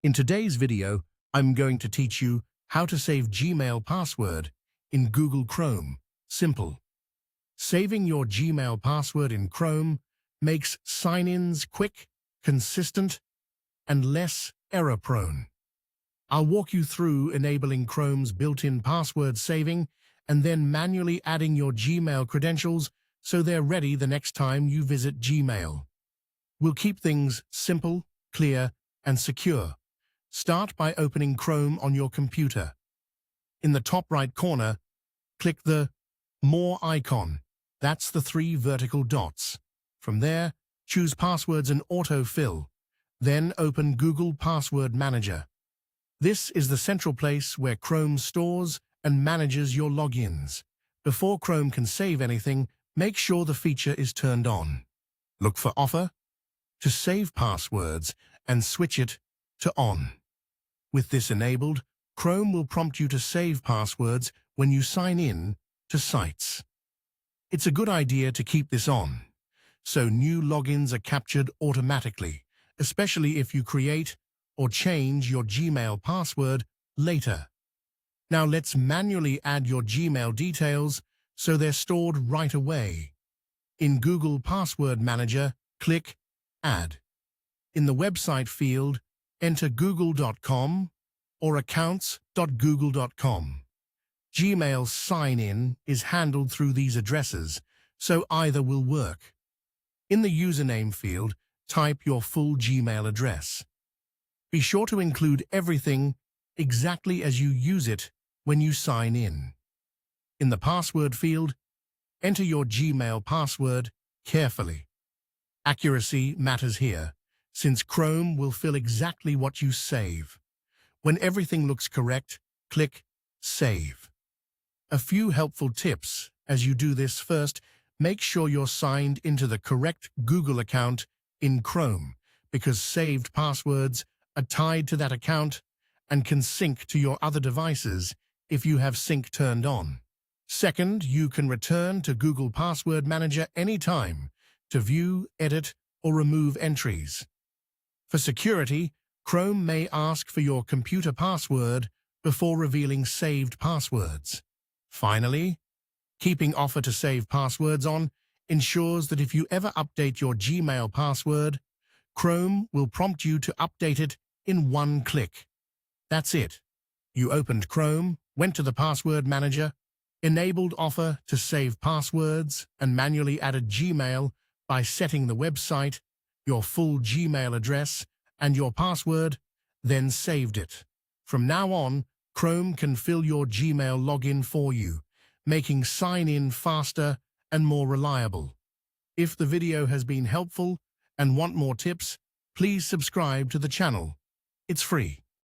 In today's video, I'm going to teach you how to save Gmail password in Google Chrome. Simple. Saving your Gmail password in Chrome makes sign-ins quick, consistent, and less error-prone. I'll walk you through enabling Chrome's built-in password saving and then manually adding your Gmail credentials so they're ready the next time you visit Gmail. We'll keep things simple, clear, and secure. Start by opening Chrome on your computer. In the top right corner, click the More icon. That's the 3 vertical dots. From there, choose Passwords and Autofill. Then open Google Password Manager. This is the central place where Chrome stores and manages your logins. Before Chrome can save anything, make sure the feature is turned on. Look for Offer to save passwords and switch it to On. With this enabled, Chrome will prompt you to save passwords when you sign in to sites. It's a good idea to keep this on, so new logins are captured automatically, especially if you create or change your Gmail password later. Now let's manually add your Gmail details so they're stored right away. In Google Password Manager, click Add. In the website field, enter google.com or accounts.google.com. Gmail sign-in is handled through these addresses, so either will work. In the username field, type your full Gmail address. Be sure to include everything exactly as you use it when you sign in. In the password field, enter your Gmail password carefully. Accuracy matters here, since Chrome will fill exactly what you save. When everything looks correct, click Save. A few helpful tips as you do this. First, make sure you're signed into the correct Google account in Chrome, because saved passwords are tied to that account and can sync to your other devices if you have sync turned on. Second, you can return to Google Password Manager anytime to view, edit, or remove entries. For security, Chrome may ask for your computer password before revealing saved passwords. Finally, keeping Offer to save passwords on ensures that if you ever update your Gmail password, Chrome will prompt you to update it in one click. That's it. You opened Chrome, went to the Password Manager, enabled Offer to save passwords, and manually added Gmail by setting the website, your full Gmail address, and your password, then saved it. From now on, Chrome can fill your Gmail login for you, making sign-in faster and more reliable. If the video has been helpful and want more tips, please subscribe to the channel. It's free.